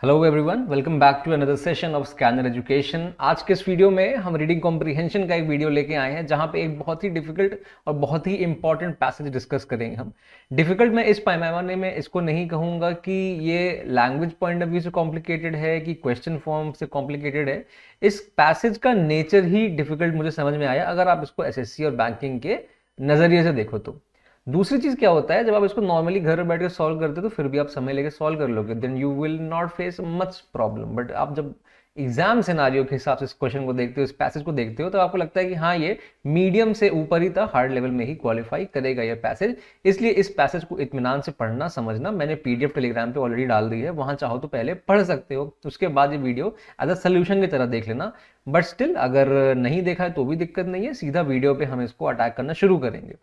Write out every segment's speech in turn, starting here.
Hello everyone, welcome back to another session of scanner education. आज के इस video में हम रीडिंग कॉम्प्रिहेंशन का एक वीडियो लेके आए हैं जहां पे एक बहुत ही डिफिकल्ट और बहुत ही इंपॉर्टेंट पैसेज डिस्कस करेंगे हम। डिफिकल्ट मैं इस पैमाने में इसको नहीं कहूंगा कि ये लैंग्वेज पॉइंट ऑफ व्यू से कॉम्प्लिकेटेड है कि क्वेश्चन फॉर्म से कॉम्प्लिकेटेड है। इस पैसेज का नेचर ही डिफिकल्ट मुझे समझ में आया अगर आप इसको एसएससी और बैंकिंग के नजरिए से देखो तो। दूसरी चीज क्या होता है, जब आप इसको नॉर्मली घर में बैठ के सॉल्व करते हो तो फिर भी आप समय लेके सॉल्व कर लोगे, then you will not face much problem. But आप जब एग्जाम सिनारियो के हिसाब से इस क्वेश्चन को देखते हो, इस पैसेज को देखते हो, तो आपको लगता है कि हाँ, ये मीडियम से ऊपर ही था, हार्ड लेवल में ही क्वालिफाई करेगा ये पैसेज। इसलिए इस पैसेज को इत्मीनान से पढ़ना समझना मैंने पीडीएफ टेलीग्राम पे ऑलरेडी डाल दी है, वहां चाहो तो पहले पढ़ सकते हो, उसके बाद ये वीडियो एज अ सोल्यूशन की तरह देख लेना। बट स्टिल अगर नहीं देखा है तो भी दिक्कत नहीं है, सीधा वीडियो पे हम इसको अटैक करना शुरू करेंगे।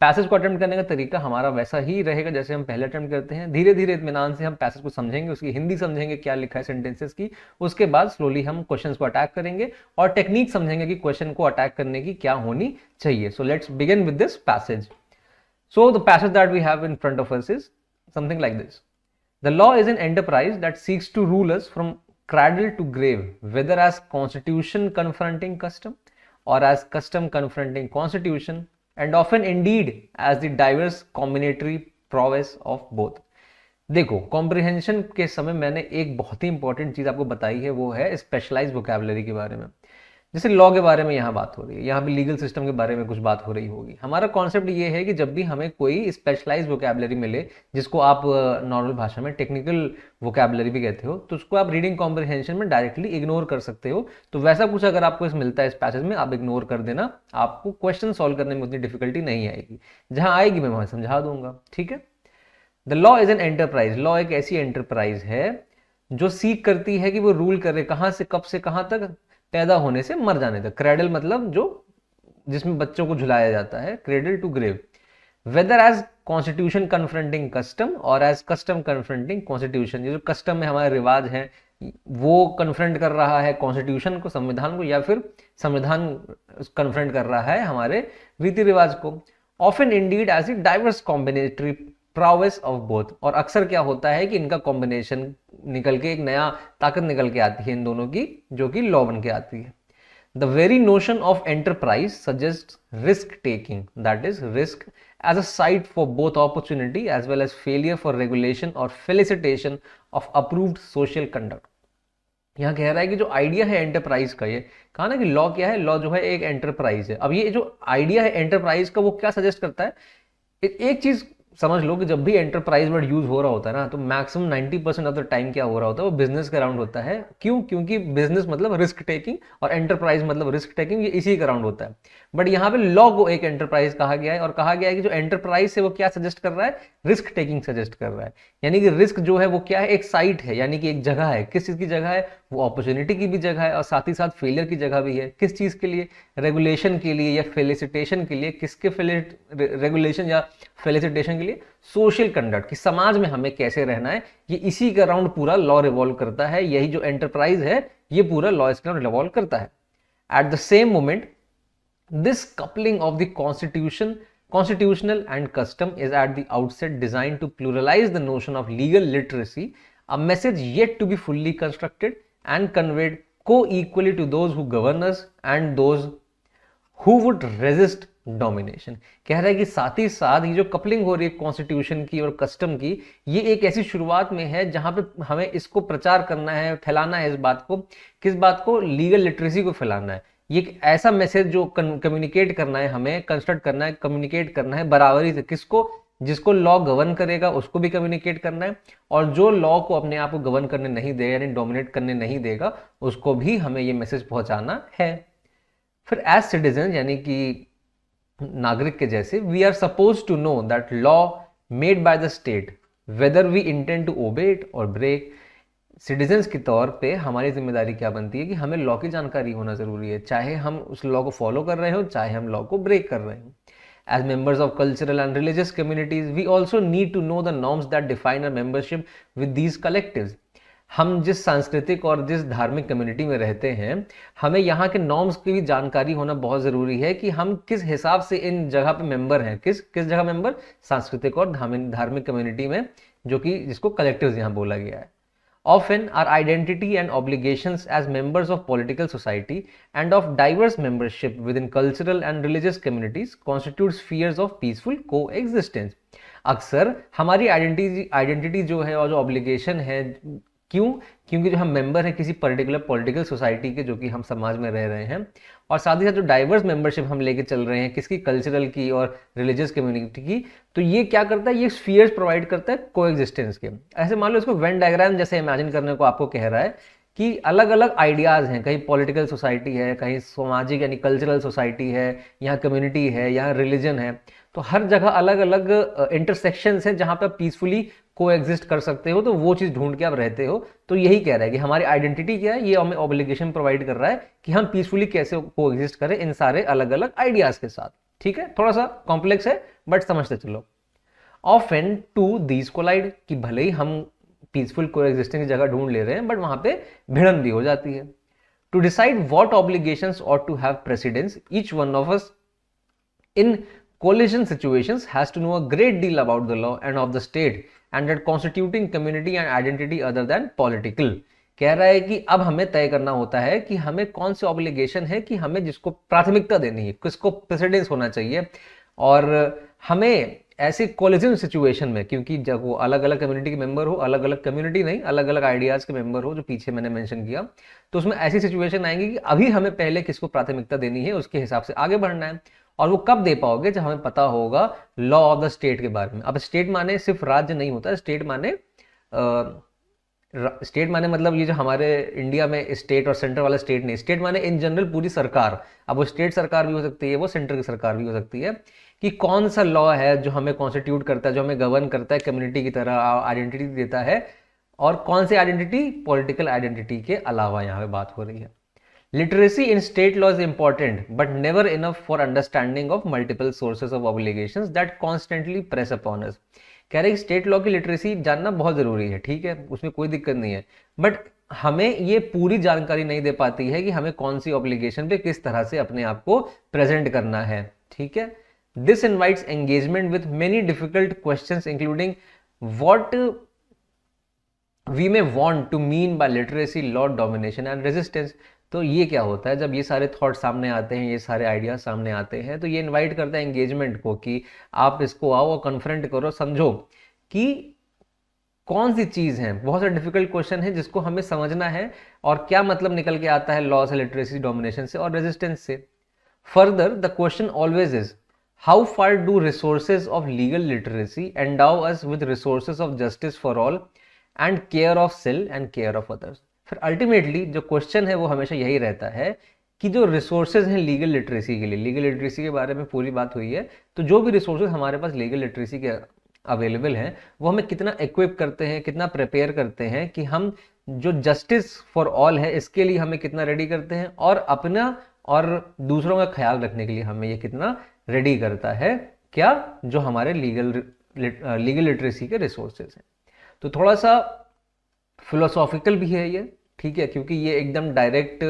पैसेज को अटेम्प्ट करने का तरीका हमारा वैसा ही रहेगा जैसे हम पहले अटेम्प्ट करते हैं। धीरे धीरे इत्मीनान से हम पैसेज को समझेंगे, उसकी हिंदी समझेंगे, क्या लिखा है सेंटेंसेस की। उसके बाद स्लोली हम क्वेश्चंस को अटैक करेंगे और टेक्निक समझेंगे कि क्वेश्चन को अटैक करने की क्या होनी चाहिए। So let's begin with this passage. So the passage that we have in front of us is something like this: the law is an enterprise that seeks to rule us from cradle to grave, whether as constitution confronting custom or as custom confronting constitution, and often indeed as the diverse combinatory prowess of both। देखो, comprehension के समय मैंने एक बहुत ही important चीज आपको बताई है, वो है स्पेशलाइज वोकैबुलरी के बारे में। जैसे लॉ के बारे में यहाँ बात हो रही है, यहाँ भी लीगल सिस्टम के बारे में कुछ बात हो रही होगी। हमारा कॉन्सेप्ट ये है कि जब भी हमें कोई स्पेशलाइज वोकैबुलरी मिले, जिसको आप नॉर्मल भाषा में टेक्निकल वोकैबुलरी भी कहते हो, तो उसको आप रीडिंग कॉम्प्रिहेंशन में डायरेक्टली इग्नोर कर सकते हो। तो वैसा कुछ अगर आपको इस मिलता है इस पैसेज में, आप इग्नोर कर देना, आपको क्वेश्चन सॉल्व करने में उतनी डिफिकल्टी नहीं आएगी। जहां आएगी मैं वहां समझा दूंगा, ठीक है। The law is an enterprise. Law एक ऐसी एंटरप्राइज है जो सीख करती है कि वो रूल करे, कहां से कब से कहां तक, पैदा होने से मर जाने तक। क्रेडल मतलब जो जिसमें बच्चों को झुलाया जाता है, cradle to grave. Whether as constitution confronting custom और एज कस्टम कन्फ्रंटिंग कॉन्स्टिट्यूशन। ये जो कस्टम है, हमारे रिवाज है, वो कन्फ्रंट कर रहा है कॉन्स्टिट्यूशन को, संविधान को, या फिर संविधान कन्फ्रंट कर रहा है हमारे रीति रिवाज को। Often indeed as a diverse combinatory prowess of both. और अक्सर क्या होता है कि इनका कॉम्बिनेशन निकल के एक नया ताकत निकल के आती है इन दोनों की, जो कि लॉ बन के आती है। The very notion of enterprise suggest risk taking, that is risk as a site for both opportunity as well as failure for regulation और facilitation of approved social conduct. यहाँ कह रहा है कि जो आइडिया है एंटरप्राइज का, ये कहा ना कि लॉ क्या है, लॉ जो है एक एंटरप्राइज है। अब ये जो आइडिया है एंटरप्राइज का, वो क्या सजेस्ट करता है, एक चीज समझ लो कि जब भी एंटरप्राइज वर्ड यूज हो रहा होता है ना, तो मैक्सिमम 90% ऑफ द टाइम क्या हो रहा होता है, वो बिजनेस के अराउंड होता है। क्यों? क्योंकि बिजनेस मतलब रिस्क टेकिंग और एंटरप्राइज मतलब रिस्क टेकिंग, ये इसी के अराउंड होता है। बट यहाँ पे लॉ को एक एंटरप्राइज कहा गया है, और कहा गया है कि जो एंटरप्राइज है वो क्या सजेस्ट कर रहा है, रिस्क टेकिंग सजेस्ट कर रहा है। यानी कि रिस्क जो है वो क्या है, एक साइट है, यानी कि एक जगह है। किस चीज की जगह है? वो अपॉर्चुनिटी की भी जगह है और साथ ही साथ फेलियर की जगह भी है। किस चीज के लिए? रेगुलेशन के लिए या फेलिसिटेशन के लिए। किसके रेगुलेशन या फेलिसिटेशन के लिए? सोशल कंडक्ट, कि समाज में हमें कैसे रहना है, ये इसी के अराउंड पूरा लॉ रिवॉल्व करता है। यही जो एंटरप्राइज है, ये पूरा लॉ इसके अराउंड रिवॉल्व करता है। At the same moment, this coupling of the constitutional and custom is at the outset designed to pluralize the notion of legal literacy, a message yet to be fully constructed and conveyed co-equally to those who govern us and those who would resist domination. कह रहा है कि साथ ही साथ ये जो coupling हो रही है कॉन्स्टिट्यूशन की और कस्टम की, ये एक ऐसी शुरुआत में है जहां पे हमें इसको प्रचार करना है, फैलाना है इस बात को। किस बात को? लीगल लिटरेसी को फैलाना है। ये एक ऐसा मैसेज जो कम्युनिकेट करना है, हमें कंस्ट्रक्ट करना है, कम्युनिकेट करना है बराबरी से। किसको? जिसको लॉ गवर्न करेगा उसको भी कम्युनिकेट करना है, और जो लॉ को अपने आप को गवर्न करने नहीं देगा, यानी डोमिनेट करने नहीं देगा, उसको भी हमें ये मैसेज पहुंचाना है। फिर एज सिटीजन, यानी कि नागरिक के जैसे, we are suppose to know that law made by the state whether we intend to obey it और ब्रेक। सिटीजन्स के तौर पे हमारी जिम्मेदारी क्या बनती है कि हमें लॉ की जानकारी होना जरूरी है, चाहे हम उस लॉ को फॉलो कर रहे हो, चाहे हम लॉ को ब्रेक कर रहे हो। As members of cultural and religious communities, we also need to know the norms that define our membership with these collectives. हम जिस सांस्कृतिक और जिस धार्मिक कम्युनिटी में रहते हैं, हमें यहाँ के नॉर्म्स की भी जानकारी होना बहुत जरूरी है कि हम किस हिसाब से इन जगह पे मेंबर हैं। किस जगह मेंबर? सांस्कृतिक और धार्मिक कम्युनिटी में, जो कि जिसको कलेक्टिव्स यहाँ बोला गया है। Often, our identity and obligations as members of political society and of diverse membership within cultural and religious communities constitute spheres of peaceful coexistence. अक्सर हमारी आइडेंटिटी जो है और जो ऑब्लिगेशन है, क्योंकि जो हम मेंबर हैं किसी पर्टिकुलर पॉलिटिकल सोसाइटी के, जो कि हम समाज में रह रहे हैं, और साथ ही साथ जो डाइवर्स मेंबरशिप हम लेके चल रहे हैं किसकी, कल्चरल की और रिलीजियस कम्युनिटी की, तो ये क्या करता है, ये स्फीयर्स प्रोवाइड करता है कोएग्जिस्टेंस के। ऐसे मान लो इसको वेन डायग्राम जैसे इमेजिन करने को आपको कह रहा है कि अलग अलग आइडियाज हैं, कहीं पॉलिटिकल सोसाइटी है, कहीं सामाजिक यानी कल्चरल सोसाइटी है, यहाँ कम्युनिटी है, यहाँ रिलीजन है, तो हर जगह अलग अलग इंटरसेक्शंस हैं जहाँ पे आप पीसफुली को एग्जिस्ट कर सकते हो, तो वो चीज़ ढूंढ के आप रहते हो। तो यही कह रहा है कि हमारी आइडेंटिटी क्या है, ये हमें ऑब्लिगेशन प्रोवाइड कर रहा है कि हम पीसफुली कैसे को एग्जिस्ट करें इन सारे अलग अलग आइडियाज के साथ। ठीक है, थोड़ा सा कॉम्प्लेक्स है बट समझते चलो। ऑफन टू दीज कोलाइड, कि भले ही हम पीसफुल को एग्जिस्टिंग की जगह ढूंढ ले रहे हैं बट वहां पे भिड़न भी हो जाती है। To decide what obligations ought to have precedence, each one of us in collision situations has to know a great deal about the law and of the state and that constituting community and identity other than political। कह रहा है कि अब हमें तय करना होता है कि हमें कौन से ऑब्लिगेशन है, कि हमें जिसको प्राथमिकता देनी है, किसको प्रेसिडेंस होना चाहिए, और हमें ऐसे कोलिजन सिचुएशन में, क्योंकि जब वो अलग अलग कम्युनिटी के मेंबर हो, अलग अलग कम्युनिटी नहीं, अलग अलग आइडियाज के मेंबर हो, जो पीछे मैंने मेंशन किया, तो उसमें ऐसी सिचुएशन आएंगी कि अभी हमें पहले किसको प्राथमिकता देनी है, उसके हिसाब से आगे बढ़ना है। और वो कब दे पाओगे, जब हमें पता होगा लॉ ऑफ द स्टेट के बारे में। अब स्टेट माने सिर्फ राज्य नहीं होता, स्टेट माने मतलब ये जो हमारे इंडिया में स्टेट और सेंटर वाला स्टेट नहीं, स्टेट माने इन जनरल पूरी सरकार। अब वो स्टेट सरकार भी हो सकती है, वो सेंटर की सरकार भी हो सकती है, कि कौन सा लॉ है जो हमें कॉन्स्टिट्यूट करता है, जो हमें गवर्न करता है, कम्युनिटी की तरह आइडेंटिटी देता है, और कौन सी आइडेंटिटी पॉलिटिकल आइडेंटिटी के अलावा यहाँ पे बात हो रही है। Literacy in state law is important, but never enough for understanding of multiple sources of obligations that constantly press upon us। कह रहे स्टेट लॉ की लिटरेसी जानना बहुत जरूरी है, ठीक है, उसमें कोई दिक्कत नहीं है, बट हमें ये पूरी जानकारी नहीं दे पाती है कि हमें कौन सी ऑब्लिगेशन पे किस तरह से अपने आप को प्रेजेंट करना है। ठीक है, this invites engagement with many difficult questions including what we may want to mean by literacy, law, domination and resistance. तो ये क्या होता है, जब ये सारे थॉट सामने आते हैं, ये सारे आइडियाज सामने आते हैं, तो ये इनवाइट करता है एंगेजमेंट को, कि आप इसको आओ और कन्फ्रंट करो, समझो कि कौन सी चीज़ है। बहुत सारे डिफिकल्ट क्वेश्चन है जिसको हमें समझना है, और क्या मतलब निकल के आता है लॉ से, लिटरेसी, डोमिनेशन से और रेजिस्टेंस से। Further the question always is how far do resources of legal literacy endow us with resources of justice for all and care of self and care of others. फिर ultimately जो question है वो हमेशा यही रहता है कि जो रिसोर्सेज हैं लीगल लिटरेसी के लिए, लीगल लिटरेसी के बारे में पूरी बात हुई है, तो जो भी रिसोर्सेज हमारे पास लीगल लिटरेसी के अवेलेबल हैं, वो हमें कितना इक्विप करते हैं, कितना प्रिपेयर करते हैं कि हम जो जस्टिस फॉर ऑल है इसके लिए हमें कितना रेडी करते हैं, और अपना और दूसरों का ख्याल रखने के लिए हमें ये कितना रेडी करता है, क्या जो हमारे लीगल लिटरेसी के रिसोर्सेज हैं। तो थोड़ा सा फिलोसॉफिकल भी है ये, ठीक है, क्योंकि ये एकदम डायरेक्ट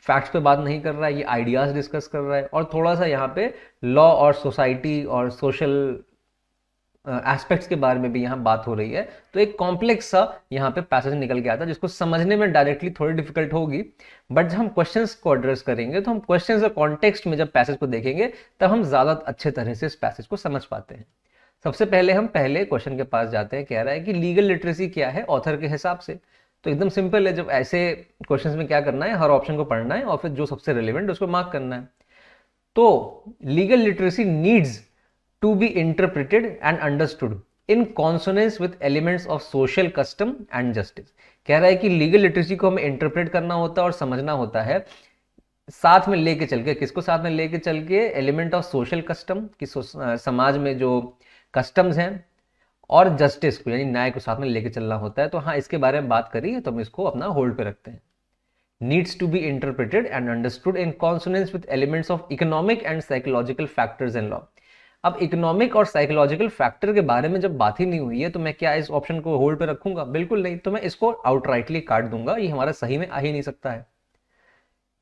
फैक्ट्स पे बात नहीं कर रहा है, ये आइडियाज डिस्कस कर रहा है, और थोड़ा सा यहाँ पे लॉ और सोसाइटी और सोशल एस्पेक्ट्स के बारे में भी यहाँ बात हो रही है। तो एक कॉम्प्लेक्स सा यहाँ पे पैसेज निकल के आता है, जिसको समझने में डायरेक्टली थोड़ी डिफिकल्ट होगी, बट जब हम क्वेश्चंस को एड्रेस करेंगे, तो हम क्वेश्चंस और कॉन्टेक्स्ट में जब पैसेज को देखेंगे, तब हम ज्यादा अच्छे तरह से इस पैसेज को समझ पाते हैं। सबसे पहले हम पहले क्वेश्चन के पास जाते हैं। कह रहा है कि लीगल लिटरेसी क्या है ऑथर के हिसाब से। तो एकदम सिंपल है, जब ऐसे क्वेश्चंस में क्या करना है, हर ऑप्शन को पढ़ना है और फिर जो सबसे रिलेवेंट उसको मार्क करना है। तो legal literacy needs to be interpreted and understood in consonance with elements of social custom and justice. कह रहा है कि लीगल लिटरेसी को हमें इंटरप्रेट करना होता है और समझना होता है, साथ में लेके चल के, किसको साथ में लेके चल के, एलिमेंट ऑफ सोशल कस्टम की समाज में जो कस्टम्स हैं, और जस्टिस को यानी न्याय को साथ में लेके चलना होता है। तो हाँ, इसके बारे में बात करी तो हम इसको अपना होल्ड पे रखते हैं। Needs to be interpreted and understood in consonance with elements of economic and psychological factors in law. अब इकोनॉमिक और साइकोलॉजिकल फैक्टर के बारे में जब बात ही नहीं हुई है, तो मैं क्या इस ऑप्शन को होल्ड पे रखूंगा? बिल्कुल नहीं, तो मैं इसको आउटराइटली काट दूंगा, ये हमारा सही में आ ही नहीं सकता है।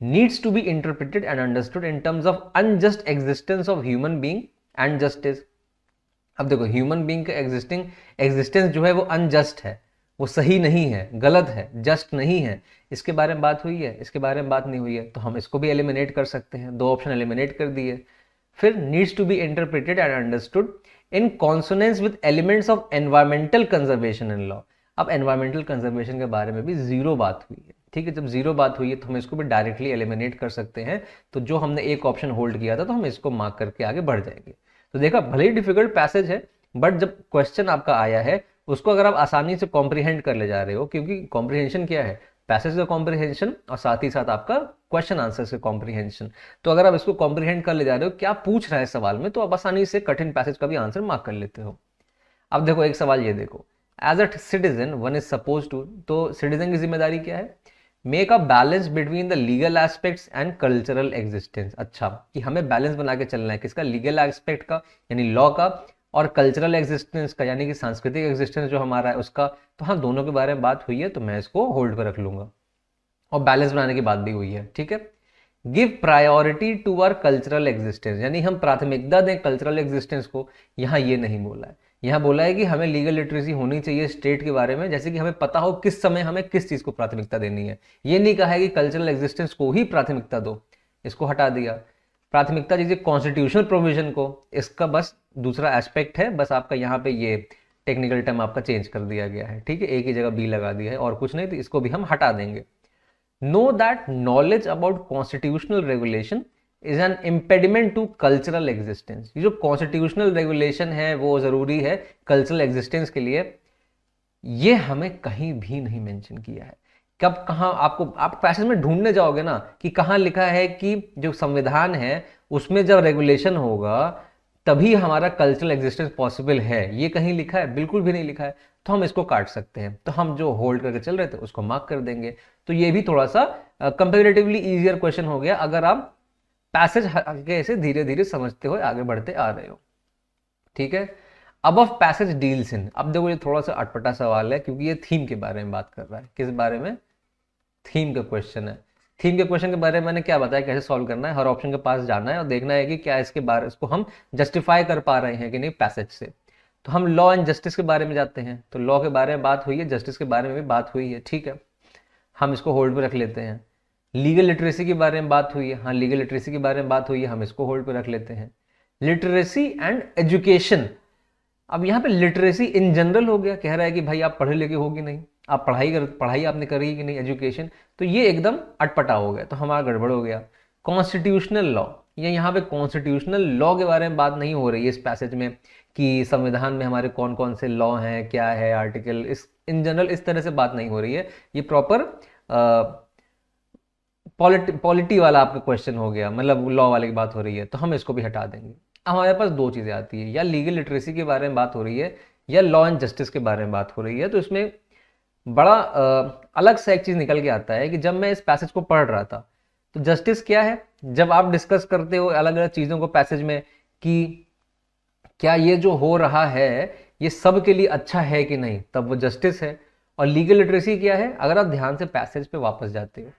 Needs to be interpreted and understood in terms of unjust existence of human being and justice. अब देखो, ह्यूमन बीइंग का एग्जिस्टेंस जो है वो अनजस्ट है, वो सही नहीं है, गलत है, जस्ट नहीं है, इसके बारे में बात हुई है, इसके बारे में बात नहीं हुई है, तो हम इसको भी एलिमिनेट कर सकते हैं। दो ऑप्शन एलिमिनेट कर दिए। फिर needs to be interpreted and understood in consonance with elements of environmental conservation in law. अब एनवायरमेंटल कंजर्वेशन के बारे में भी जीरो बात हुई है, ठीक है। जब जीरो बात हुई है तो हम इसको भी डायरेक्टली एलिमिनेट कर सकते हैं। तो जो हमने एक ऑप्शन होल्ड किया था तो हम इसको मार्क करके आगे बढ़ जाएंगे। तो देखा, भले ही डिफिकल्ट पैसेज है, बट जब क्वेश्चन आपका आया है उसको अगर आप आसानी से कॉम्प्रिहेंड कर ले जा रहे हो, क्योंकि कॉम्प्रिहेंशन क्या है, पैसेज का कॉम्प्रिहेंशन और साथ ही साथ आपका क्वेश्चन आंसर से कॉम्प्रिहेंशन। तो अगर आप इसको कॉम्प्रिहेंड कर ले जा रहे हो क्या पूछ रहा है सवाल में, तो आप आसानी से कठिन पैसेज का भी आंसर मार्क कर लेते हो। अब देखो एक सवाल ये देखो, as a citizen one is suppose to, तो सिटीजन की जिम्मेदारी क्या है, make a balance between the legal aspects and cultural existence. अच्छा, कि हमें बैलेंस बना के चलना है, किसका, लीगल एस्पेक्ट का यानी लॉ का, और कल्चरल एग्जिस्टेंस का यानी कि सांस्कृतिक एग्जिस्टेंस जो हमारा है उसका। तो हाँ, दोनों के बारे में बात हुई है तो मैं इसको होल्ड पर रख लूंगा, और बैलेंस बनाने की बात भी हुई है, ठीक है। Give priority to our cultural existence, यानी हम प्राथमिकता दें कल्चरल एग्जिस्टेंस को, यहाँ ये नहीं बोला है। यहाँ बोला है कि हमें लीगल लिटरेसी होनी चाहिए स्टेट के बारे में, जैसे कि हमें पता हो किस समय हमें किस चीज को प्राथमिकता देनी है। ये नहीं कहा है कि कल्चरल एग्जिस्टेंस को ही प्राथमिकता दो, इसको हटा दिया। प्राथमिकता दीजिए कॉन्स्टिट्यूशनल प्रोविजन को, इसका बस दूसरा एस्पेक्ट है, बस आपका यहाँ पे ये टेक्निकल टर्म आपका चेंज कर दिया गया है, ठीक है, एक ही जगह बी लगा दिया है और कुछ नहीं, तो इसको भी हम हटा देंगे। Know that knowledge about constitutional regulation is an impediment to cultural existence. ये जो कॉन्स्टिट्यूशनल रेगुलेशन है वो जरूरी है कल्चरल एग्जिस्टेंस के लिए, ये हमें कहीं भी नहीं मेंशन किया है। कब कहाँ आपको, आप पैसेज में ढूंढने जाओगे ना कि कहाँ लिखा है कि जो संविधान है उसमें जब रेगुलेशन होगा तभी हमारा कल्चरल एग्जिस्टेंस पॉसिबल है, ये कहीं लिखा है, बिल्कुल भी नहीं लिखा है। तो हम इसको काट सकते हैं, तो हम जो होल्ड करके चल रहे थे उसको मार्क कर देंगे। तो ये भी थोड़ा सा कंपेरेटिवली इजियर क्वेश्चन हो गया अगर आप पैसेज कैसे धीरे धीरे समझते हुए आगे बढ़ते आ रहे हो, ठीक है। अब पैसेज डील्स इन, अब देखो ये थोड़ा सा अटपटा सवाल है क्योंकि ये थीम के बारे में बात कर रहा है। किस बारे में, थीम का क्वेश्चन है। थीम के क्वेश्चन के बारे में मैंने क्या बताया, कैसे सॉल्व करना है, हर ऑप्शन के पास जाना है और देखना है कि क्या इसके बारे, इसको हम जस्टिफाई कर पा रहे हैं कि नहीं पैसेज से। तो हम लॉ एंड जस्टिस के बारे में जाते हैं, तो लॉ के बारे में बात हुई है, जस्टिस के बारे में भी बात हुई है, ठीक है, हम इसको होल्ड पे रख लेते हैं। लीगल लिटरेसी के बारे में बात हुई है, हाँ लीगल लिटरेसी के बारे में बात हुई है, हम इसको होल्ड पे रख लेते हैं। लिटरेसी एंड एजुकेशन, अब यहाँ पे लिटरेसी इन जनरल हो गया, कह रहा है कि भाई आप पढ़े लिखे हो कि नहीं, आप पढ़ाई आपने करी कि नहीं, एजुकेशन, तो ये एकदम अटपटा हो गया, तो हमारा गड़बड़ हो गया। कॉन्स्टिट्यूशनल लॉ, ये यहाँ पे कॉन्स्टिट्यूशनल लॉ के बारे में बात नहीं हो रही है इस पैसेज में कि संविधान में हमारे कौन कौन से लॉ हैं, क्या है आर्टिकल, इस इन जनरल इस तरह से बात नहीं हो रही है। ये प्रॉपर पॉलिटी वाला आपका क्वेश्चन हो गया, मतलब लॉ वाले की बात हो रही है, तो हम इसको भी हटा देंगे। हमारे पास दो चीज़ें आती है, या लीगल लिटरेसी के बारे में बात हो रही है या लॉ एंड जस्टिस के बारे में बात हो रही है। तो इसमें बड़ा अलग सा एक चीज़ निकल के आता है कि जब मैं इस पैसेज को पढ़ रहा था तो जस्टिस क्या है, जब आप डिस्कस करते हो अलग अलग चीज़ों को पैसेज में कि क्या ये जो हो रहा है ये सब के लिए अच्छा है कि नहीं, तब वो जस्टिस है। और लीगल लिटरेसी क्या है, अगर आप ध्यान से पैसेज पे वापस जाते हो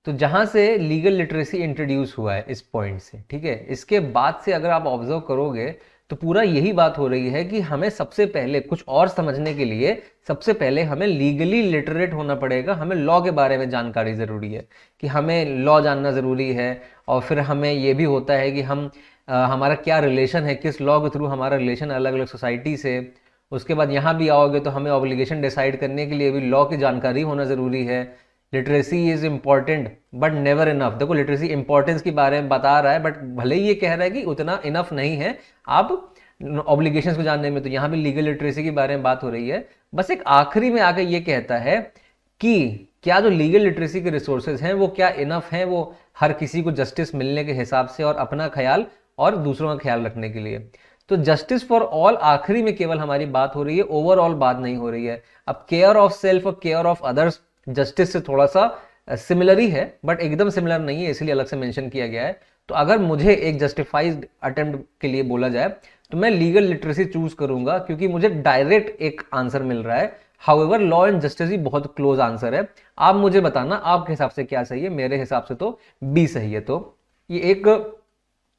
तो जहां से लीगल लिटरेसी इंट्रोड्यूस हुआ है इस पॉइंट से, ठीक है, इसके बाद से अगर आप ऑब्जर्व करोगे तो पूरा यही बात हो रही है कि हमें सबसे पहले कुछ और समझने के लिए सबसे पहले हमें लीगली लिटरेट होना पड़ेगा, हमें लॉ के बारे में जानकारी ज़रूरी है कि हमें लॉ जानना ज़रूरी है। और फिर हमें ये भी होता है कि हम हमारा क्या रिलेशन है, किस लॉ के थ्रू हमारा रिलेशन अलग अलग सोसाइटी से। उसके बाद यहाँ भी आओगे तो हमें ऑब्लिगेशन डिसाइड करने के लिए भी लॉ की जानकारी होना ज़रूरी है। Literacy is important but never enough, देखो लिटरेसी इंपॉर्टेंस के बारे में बता रहा है बट भले ही ये कह रहा है कि उतना इनफ नहीं है आप ऑब्लिगेशंस को जानने में। तो यहाँ भी लीगल लिटरेसी के बारे में बात हो रही है। बस एक आखिरी में आकर ये कहता है कि क्या जो लीगल लिटरेसी के रिसोर्सेज हैं वो क्या इनफ हैं, वो हर किसी को जस्टिस मिलने के हिसाब से और अपना ख्याल और दूसरों का ख्याल रखने के लिए। तो जस्टिस फॉर ऑल आखिरी में केवल हमारी बात हो रही है, ओवरऑल बात नहीं हो रही है। अब केयर ऑफ सेल्फ और केयर ऑफ अदर्स जस्टिस से थोड़ा सा सिमिलर ही है बट एकदम सिमिलर नहीं है, इसलिए अलग से मेंशन किया गया है। तो अगर मुझे एक जस्टिफाइड अटेम्प्ट के लिए बोला जाए तो मैं लीगल लिटरेसी चूज करूंगा क्योंकि मुझे डायरेक्ट एक आंसर मिल रहा है। हाउएवर लॉ एंड जस्टिस ही बहुत क्लोज आंसर है। आप मुझे बताना आपके हिसाब से क्या सही है, मेरे हिसाब से तो बी सही है। तो ये एक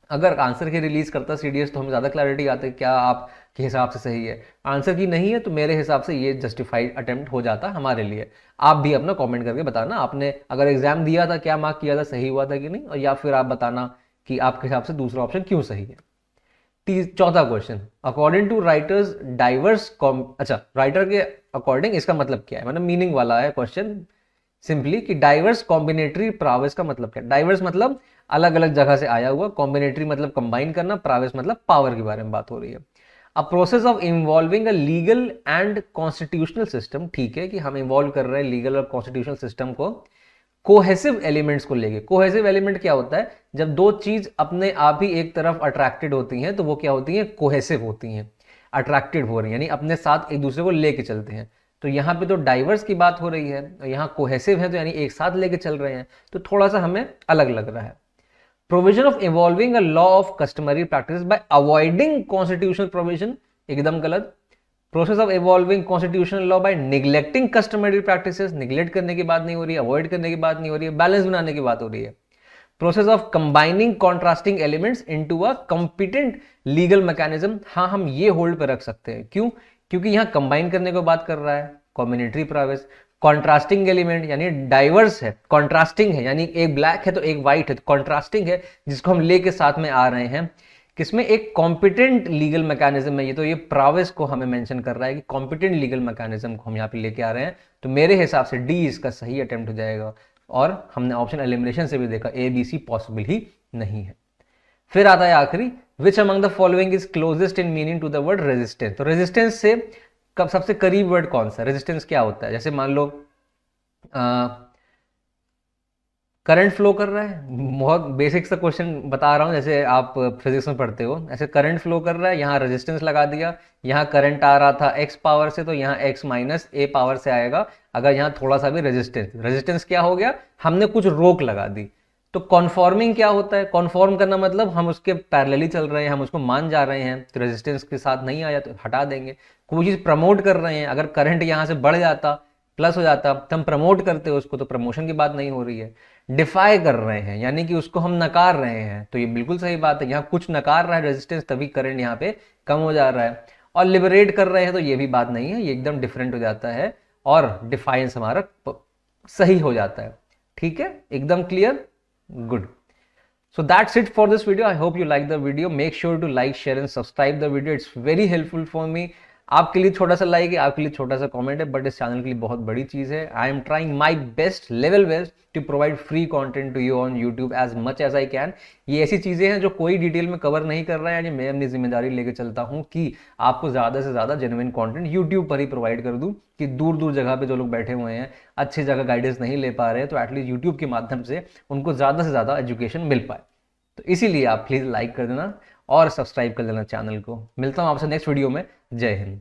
अगर आंसर की रिलीज करता सीडीएस तो हमें ज़्यादा क्लैरिटी आती क्या आपके हिसाब से सही है। आंसर की नहीं है तो मेरे हिसाब से ये जस्टिफाइड अटेम्प्ट हो जाता हमारे लिए। आप भी अपना कमेंट करके बताना आपने अगर एग्जाम दिया था क्या मार्क किया था, सही हुआ था कि नहीं, और या फिर आप बताना कि आपके हिसाब से दूसरा ऑप्शन क्यों सही है। चौथा question, according to writers diverse, अच्छा राइटर के अकॉर्डिंग इसका मतलब क्या है, मतलब मीनिंग वाला है क्वेश्चन सिंपली कि डाइवर्स कॉम्बिनेटरी प्रावेस का मतलब क्या है। डाइवर्स मतलब अलग अलग जगह से आया हुआ, कॉम्बिनेटरी मतलब कंबाइन करना, प्रावेस मतलब पावर के बारे में बात हो रही है। A process of involving a legal and constitutional system, ठीक है कि हम इन्वॉल्व कर रहे हैं लीगल और कॉन्स्टिट्यूशनल सिस्टम को कोहेसिव एलिमेंट्स को लेके। कोहेसिव एलिमेंट क्या होता है, जब दो चीज अपने आप ही एक तरफ अट्रैक्टेड होती हैं तो वो क्या होती हैं, कोहेसिव होती हैं, अट्रैक्टेड हो रही हैं, यानी अपने साथ एक दूसरे को लेके चलते हैं। तो यहाँ पे तो डाइवर्स की बात हो रही है और यहाँ कोहेसिव है तो यानी एक साथ लेके चल रहे हैं, तो थोड़ा सा हमें अलग लग रहा है। Provision of evolving a law of customary practice by avoiding constitutional provision, एकदम गलत। Process of evolving constitutional law by neglecting customary practices, neglect करने की बात नहीं हो रही है, अवॉइड करने की बात नहीं हो रही है, बैलेंस बनाने की बात हो रही है। Process of combining contrasting elements into a competent legal mechanism, हाँ हम ये होल्ड पर रख सकते हैं, क्यों, क्योंकि यहाँ कंबाइन करने को बात कर रहा है, कॉम्बिनेटरी प्राइवेस। कॉन्ट्रास्टिंग एलिमेंट यानी डाइवर्स है, कॉन्ट्रास्टिंग है यानी एक ब्लैक है तो एक व्हाइट है, तो कॉन्ट्रास्टिंग है जिसको हम लेके साथ में आ रहे हैं, किसमें, एक कॉम्पिटेंट लीगल मैकेनिज्म है ये, तो ये प्रावेस को हमें मेंशन कर रहा है कि कॉम्पिटेंट लीगल मैकेनिज्म को हम यहाँ पे लेके आ रहे हैं। तो मेरे हिसाब से डी इसका सही अटेम्प्ट हो जाएगा, और हमने ऑप्शन एलिमिनेशन से भी देखा ए बी सी पॉसिबल ही नहीं है। फिर आता है आखिरी, which among the following is closest in meaning to the word resistance. तो रेजिस्टेंस से कब सबसे करीब वर्ड कौन सा, रेजिस्टेंस क्या होता है, जैसे मान लो करंट फ्लो कर रहा है, बहुत बेसिक सा क्वेश्चन बता रहा हूँ, जैसे आप फिजिक्स में पढ़ते हो, ऐसे करंट फ्लो कर रहा है, यहाँ रेजिस्टेंस लगा दिया, यहाँ करंट आ रहा था x पावर से तो यहाँ x माइनस a पावर से आएगा, अगर यहाँ थोड़ा सा भी रेजिस्टेंस, रेजिस्टेंस क्या हो गया, हमने कुछ रोक लगा दी। तो कॉन्फॉर्मिंग क्या होता है, कॉन्फॉर्म करना मतलब हम उसके पैरेलली चल रहे हैं, हम उसको मान जा रहे हैं, तो रेजिस्टेंस के साथ नहीं आया तो हटा देंगे। कोई चीज प्रमोट कर रहे हैं, अगर करंट यहाँ से बढ़ जाता प्लस हो जाता तो हम प्रमोट करते हो उसको, तो प्रमोशन की बात नहीं हो रही है। डिफाई कर रहे हैं यानी कि उसको हम नकार रहे हैं, तो ये बिल्कुल सही बात है, यहाँ कुछ नकार रहा है रेजिस्टेंस तभी करंट यहाँ पे कम हो जा रहा है। और लिबरेट कर रहे हैं तो ये भी बात नहीं है, ये एकदम डिफरेंट हो जाता है और डिफाइंस हमारा सही हो जाता है। ठीक है, एकदम clear, good. So that's it for this video. I hope you like the video. Make sure to like, share and subscribe the video. It's very helpful for me. आपके लिए छोटा सा लाइक है, आपके लिए छोटा सा कमेंट है, बट इस चैनल के लिए बहुत बड़ी चीज है। I am trying my best, level best to provide free content to you on YouTube as much as I can. ये ऐसी चीजें हैं जो कोई डिटेल में कवर नहीं कर रहा है, यानी मैं अपनी जिम्मेदारी लेकर चलता हूँ कि आपको ज्यादा से ज्यादा जेन्युइन कंटेंट यूट्यूब पर ही प्रोवाइड कर दूं, कि दूर दूर जगह पे जो लोग बैठे हुए हैं अच्छी जगह गाइडेंस नहीं ले पा रहे हैं, तो एटलीस्ट यूट्यूब के माध्यम से उनको ज्यादा से ज्यादा एजुकेशन मिल पाए। तो इसीलिए आप प्लीज लाइक कर देना और सब्सक्राइब कर देना चैनल को। मिलता हूं आपसे नेक्स्ट वीडियो में। जय हिंद।